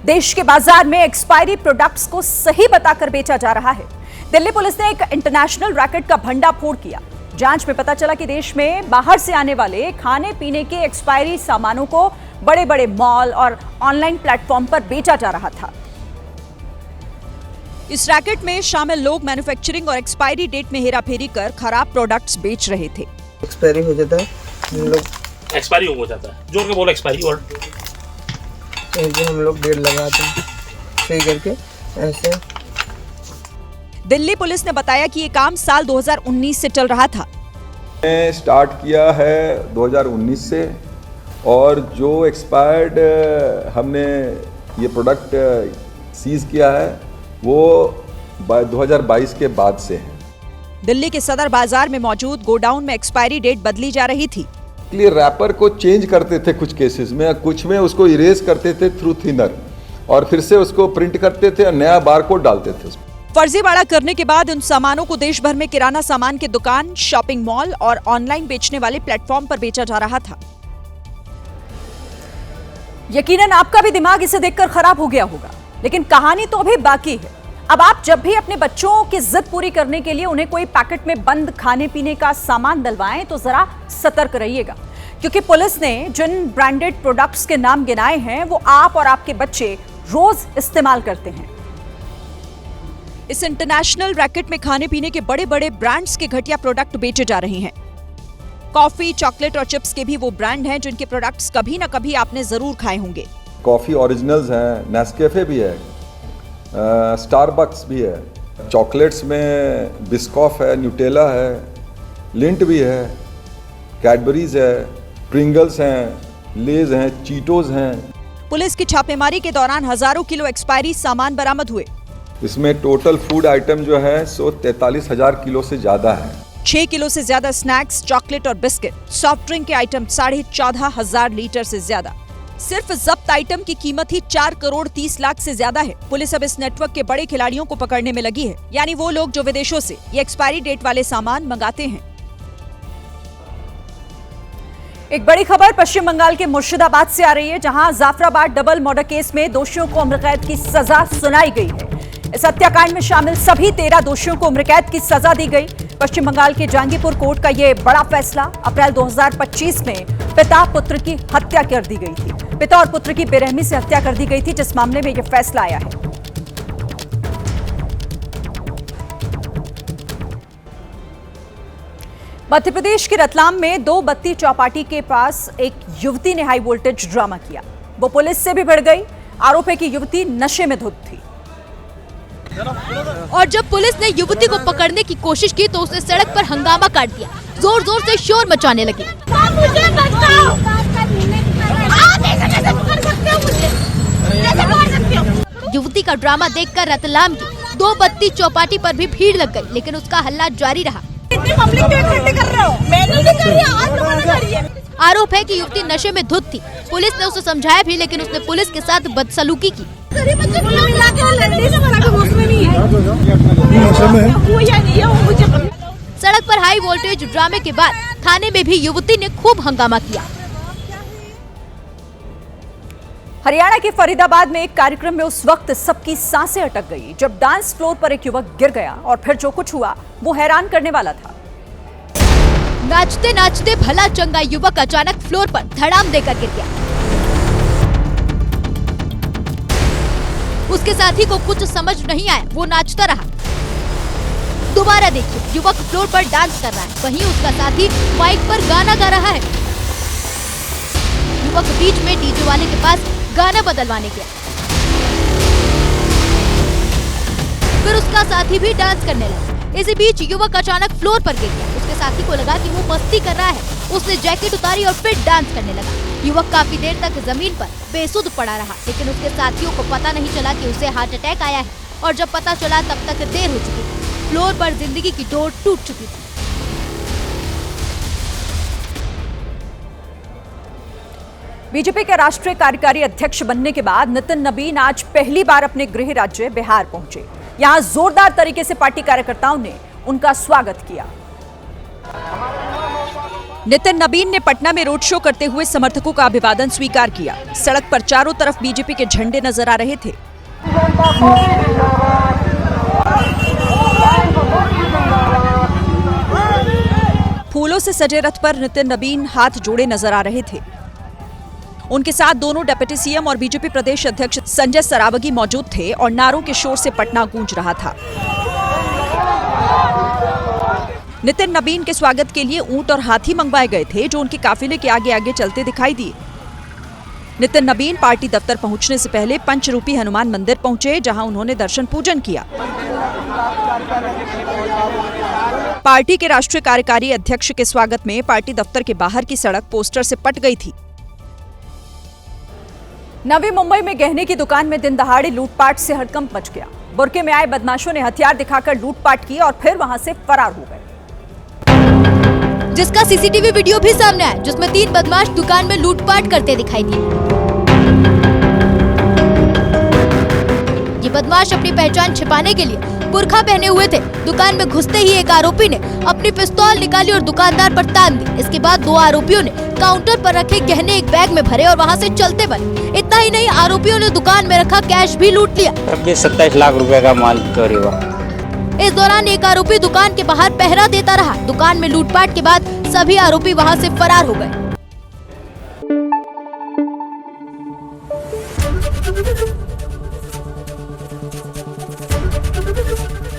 देश के बाजार में एक्सपायरी प्रोडक्ट्स को सही बताकर बेचा जा रहा है। दिल्ली पुलिस ने एक इंटरनेशनल रैकेट का भंडाफोड़ किया। जांच में पता चला कि देश में बाहर से आने वाले खाने पीने के एक्सपायरी सामानों को बड़े बड़े मॉल और ऑनलाइन प्लेटफॉर्म पर बेचा जा रहा था। इस रैकेट में शामिल लोग मैन्युफैक्चरिंग और एक्सपायरी डेट में हेराफेरी कर खराब प्रोडक्ट्स बेच रहे थे। एक्सपायरी हो जाता है, हम लोग एक्सपायरी हो जाता है, जोर के बोलो एक्सपायरी, और जो हम लोग डेट लगाते हैं सही करके ऐसे। दिल्ली पुलिस ने बताया कि ये काम साल 2019 से चल रहा था। स्टार्ट किया है 2019 से, और जो एक्सपायर्ड हमने ये प्रोडक्ट सीज किया है वो 2022 के बाद से है। दिल्ली के सदर बाजार में मौजूद गोडाउन में एक्सपायरी डेट बदली जा रही थी। इसलिए रैपर को चेंज करते थे कुछ केसेस में, कुछ में उसको इरेज करते थे थ्रू थिनर, और फिर से उसको प्रिंट करते थे और नया बारकोड डालते थे उसमें। फर्जीवाड़ा करने के बाद उन सामानों को देश भर में किराना सामान की दुकान, शॉपिंग मॉल और ऑनलाइन बेचने वाले प्लेटफॉर्म पर बेचा जा रहा था। यकीनन आपका भी दिमाग इसे देखकर खराब हो गया होगा, लेकिन कहानी तो अभी बाकी है। अब आप जब भी अपने बच्चों की जिद पूरी करने के लिए उन्हें कोई पैकेट में बंद खाने पीने का सामान डलवाएं तो जरा सतर्क रहिएगा, क्योंकि पुलिस ने जिन ब्रांडेड प्रोडक्ट्स के नाम गिनाए हैं वो आप और आपके बच्चे रोज इस्तेमाल करते हैं। इस इंटरनेशनल रैकेट में खाने पीने के बड़े बड़े ब्रांड्स के घटिया प्रोडक्ट बेचे जा रहे हैं। कॉफी, चॉकलेट और चिप्स के भी वो ब्रांड हैं जिनके प्रोडक्ट्स कभी ना कभी आपने जरूर खाए होंगे। कॉफी ओरिजिनल्स हैं, नेस्कैफे भी है, स्टारबक्स भी है, चॉकलेट्स में बिस्कॉफ है, न्यूटेला है, लिंट भी है, कैडबरीज है, प्रिंगल्स हैं, लेज हैं, चीटोज हैं। पुलिस की छापेमारी के दौरान हजारों किलो एक्सपायरी सामान बरामद हुए। इसमें टोटल फूड आइटम जो है सो 43,000 किलो से ज्यादा है। 6 किलो से ज्यादा स्नैक्स, चॉकलेट और बिस्किट, सॉफ्ट ड्रिंक के आइटम 14,500 लीटर से ज्यादा। सिर्फ जब्त आइटम की कीमत ही 4 करोड़ 30 लाख से ज्यादा है। पुलिस अब इस नेटवर्क के बड़े खिलाड़ियों को पकड़ने में लगी है, यानी वो लोग जो विदेशों से ये एक्सपायरी डेट वाले सामान मंगाते हैं। एक बड़ी खबर पश्चिम बंगाल के मुर्शिदाबाद से आ रही है, जहां जाफराबाद डबल मर्डर केस में दोषियों को उम्र कैद की सजा सुनाई गई है। इस हत्याकांड में शामिल सभी 13 दोषियों को उम्र कैद की सजा दी गई। पश्चिम बंगाल के जहांगीरपुर कोर्ट का यह बड़ा फैसला। अप्रैल 2025 में पिता पुत्र की हत्या कर दी गई थी। पिता और पुत्र की बेरहमी से हत्या कर दी गई थी, जिस मामले में यह फैसला आया है। मध्य प्रदेश के रतलाम में 2 बत्ती चौपाटी के पास एक युवती ने हाई वोल्टेज ड्रामा किया। वो पुलिस से भी भिड़ गई। आरोप है कि युवती नशे में धुत थी, और जब पुलिस ने युवती को पकड़ने की कोशिश की तो उसने सड़क पर हंगामा काट दिया, जोर जोर से शोर मचाने लगी। युवती का ड्रामा देखकर रतलाम की 2 बत्ती चौपाटी पर भी भीड़ लग गई, लेकिन उसका हल्ला जारी रहा। आरोप है कि युवती नशे में धुत थी। पुलिस ने उसे समझाया भी, लेकिन उसने पुलिस के साथ बदसलूकी की। सड़क पर हाई वोल्टेज ड्रामे के बाद थाने में भी युवती ने खूब हंगामा किया। हरियाणा के फरीदाबाद में एक कार्यक्रम में उस वक्त सबकी सांसें अटक गई जब डांस फ्लोर पर एक युवक गिर गया, और फिर जो कुछ हुआ वो हैरान करने वाला था। नाचते नाचते भला चंगा युवक अचानक फ्लोर पर धड़ाम देकर गिर गया। उसके साथी को कुछ समझ नहीं आया, वो नाचता रहा। दोबारा देखिए, युवक फ्लोर पर डांस कर रहा है, वहीं उसका साथी माइक पर गाना गा रहा है। युवक बीच में डीजे वाले के पास गाना बदलवाने गया, फिर उसका साथी भी डांस करने लगा। इसी बीच युवक अचानक फ्लोर पर गिर गया। उसके साथी को लगा कि वो मस्ती कर रहा है। उसने जैकेट उतारी और फिर डांस करने लगा। युवक काफी देर तक जमीन पर बेसुध पड़ा रहा, लेकिन उसके साथियों को पता नहीं चला कि उसे हार्ट अटैक आया है, और जब पता चला तब तक देर हो चुकी थी। फ्लोर पर जिंदगी की डोर टूट चुकी थी। बीजेपी के राष्ट्रीय कार्यकारी अध्यक्ष बनने के बाद नितिन नबीन आज पहली बार अपने गृह राज्य बिहार पहुंचे। यहां जोरदार तरीके से पार्टी कार्यकर्ताओं ने उनका स्वागत किया। नितिन नबीन ने पटना में रोड शो करते हुए समर्थकों का अभिवादन स्वीकार किया। सड़क पर चारों तरफ बीजेपी के झंडे नजर आ रहे थे। फूलों से सजे रथ पर नितिन नबीन हाथ जोड़े नजर आ रहे थे। उनके साथ दोनों डिप्टी सीएम और बीजेपी प्रदेश अध्यक्ष संजय सरावगी मौजूद थे और नारों के शोर से पटना गूंज रहा था। नितिन नबीन के स्वागत के लिए ऊंट और हाथी मंगवाए गए थे, जो उनके काफिले के आगे आगे चलते दिखाई दिए। नितिन नबीन पार्टी दफ्तर पहुंचने से पहले पंचरूपी हनुमान मंदिर पहुंचे, जहां उन्होंने दर्शन पूजन किया। पार्टी के राष्ट्रीय कार्यकारी अध्यक्ष के स्वागत में पार्टी दफ्तर के बाहर की सड़क पोस्टर से पट गई थी। नवी मुंबई में गहने की दुकान में दिन दहाड़े लूटपाट से हड़कंप मच गया। बुर्के में आए बदमाशों ने हथियार दिखाकर लूटपाट की और फिर वहां से फरार हो गए, जिसका सीसीटीवी वीडियो भी सामने आया, जिसमें 3 बदमाश दुकान में लूटपाट करते दिखाई दिए। ये बदमाश अपनी पहचान छिपाने के लिए बुर्का पहने हुए थे। दुकान में घुसते ही एक आरोपी ने अपनी पिस्तौल निकाली और दुकानदार पर तान दी। इसके बाद 2 आरोपियों ने काउंटर पर रखे गहने एक बैग में भरे और वहां से चलते बने। इतना ही नहीं, आरोपियों ने दुकान में रखा कैश भी लूट लिया। 27 लाख रुपए का माल चोरी हुआ। इस दौरान एक आरोपी दुकान के बाहर पहरा देता रहा। दुकान में लूटपाट के बाद सभी आरोपी वहां से फरार हो गए।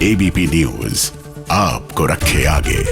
एबीपी न्यूज आपको रखे आगे।